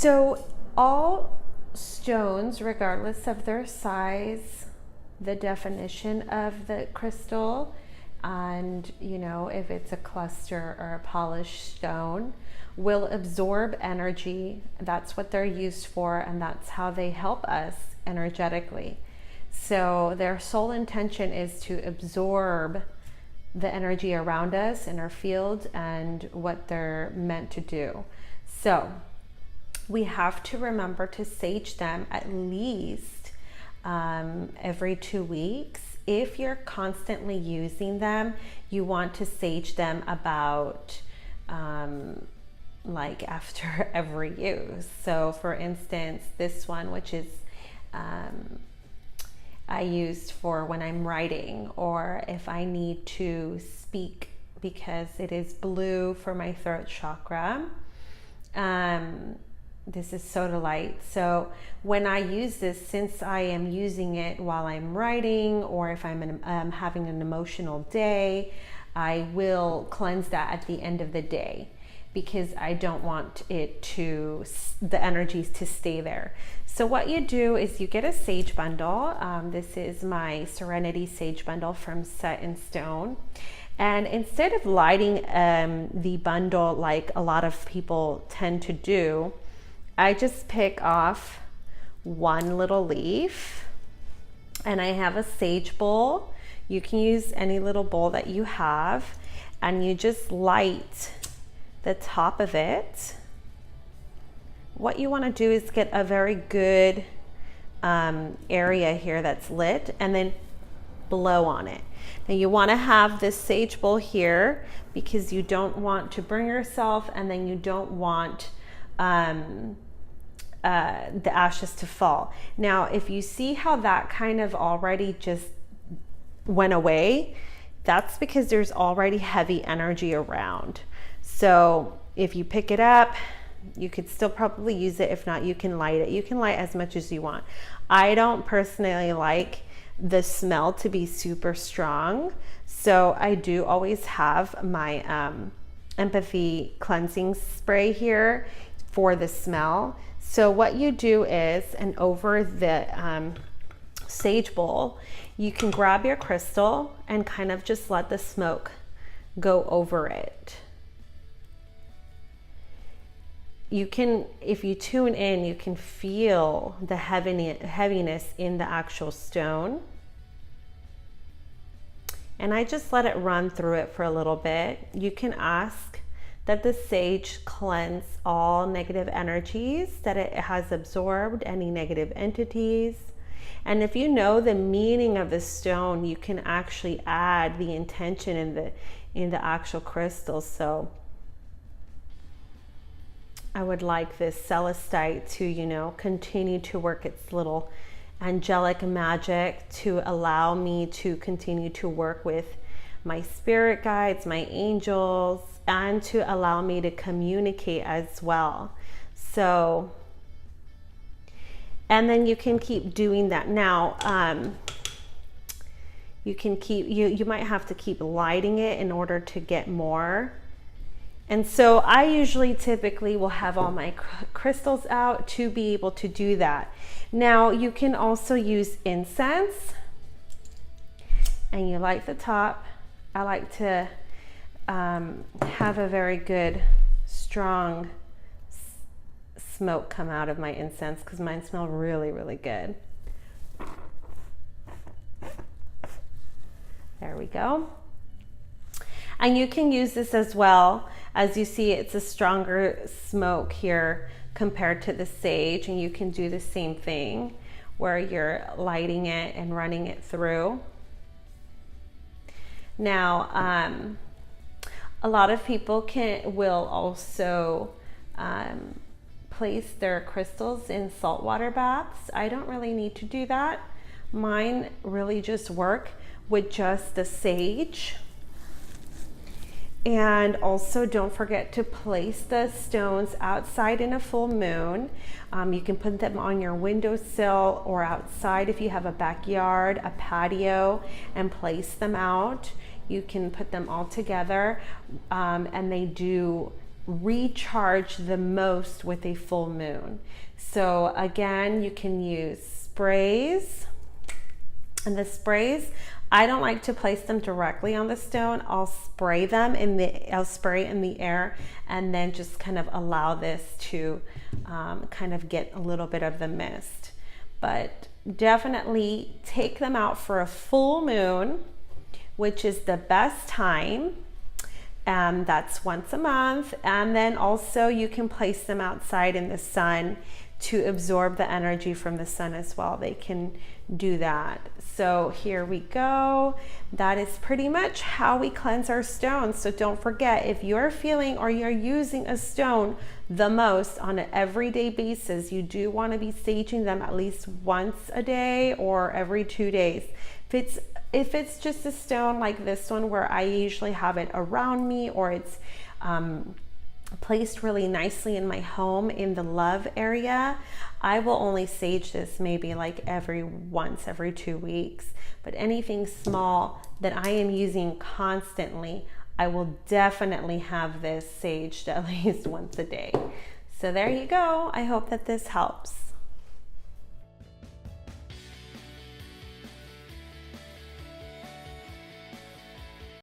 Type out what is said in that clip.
So all stones, regardless of their size, the definition of the crystal, and if it's a cluster or a polished stone, will absorb energy. That's what they're used for, and that's how they help us energetically. So their sole intention is to absorb the energy around us in our field and what they're meant to do. So we have to remember to sage them at least every 2 weeks. If you're constantly using them, you want to sage them about like after every use. So for instance, this one, which is I used for when I'm writing, or if I need to speak, because it is blue for my throat chakra. This is sodalite. So when I use this, since I am using it while I'm writing, or if I'm having an emotional day, I will cleanse that at the end of the day, because I don't want the energies to stay there. So what you do is you get a sage bundle. This is my Serenity sage bundle from Set in Stone. And instead of lighting the bundle like a lot of people tend to do, I just pick off one little leaf, and I have a sage bowl. You can use any little bowl that you have, and you just light the top of it. What you want to do is get a very good area here that's lit, and then blow on it. Now you want to have this sage bowl here because you don't want to burn yourself, and then you don't want the ashes to fall. Now, if you see how that kind of already just went away, that's because there's already heavy energy around. So if you pick it up, you could still probably use it. If not, you can light it. You can light as much as you want. I don't personally like the smell to be super strong, so I do always have my empathy cleansing spray here for the smell. So what you do is, and over the sage bowl, you can grab your crystal and kind of just let the smoke go over it. You can, if you tune in, you can feel the heaviness in the actual stone. And I just let it run through it for a little bit. You can ask that the sage cleanse all negative energies that it has absorbed, any negative entities. And if you know the meaning of the stone, you can actually add the intention in the actual crystal. So I would like this celestite to, continue to work its little angelic magic to allow me to continue to work with my spirit guides, my angels, and to allow me to communicate as well. So, and then you can keep doing that. Now, you might have to keep lighting it in order to get more. And so I typically will have all my crystals out to be able to do that. Now you can also use incense, and you light the top. I like to have a very good, strong smoke come out of my incense because mine smell really, really good. There we go. And you can use this as well. As you see, it's a stronger smoke here compared to the sage, and you can do the same thing where you're lighting it and running it through. Now, a lot of people will also place their crystals in saltwater baths. I don't really need to do that. Mine really just work with just the sage. And also don't forget to place the stones outside in a full moon. You can put them on your windowsill or outside if you have a backyard, a patio, and place them out. You can put them all together, and they do recharge the most with a full moon. So again, you can use sprays, and the sprays, I don't like to place them directly on the stone. I'll spray in the air, and then just kind of allow this to kind of get a little bit of the mist. But definitely take them out for a full moon, which is the best time. That's once a month. And then also you can place them outside in the sun to absorb the energy from the sun as well. They can do that. So here we go. That is pretty much how we cleanse our stones. So don't forget, if you're feeling or you're using a stone the most on an everyday basis, you do want to be saging them at least once a day or every 2 days. If it's just a stone like this one, where I usually have it around me, or it's placed really nicely in my home in the love area, I will only sage this maybe like every 2 weeks. But anything small that I am using constantly, I will definitely have this saged at least once a day. So there you go. I hope that this helps.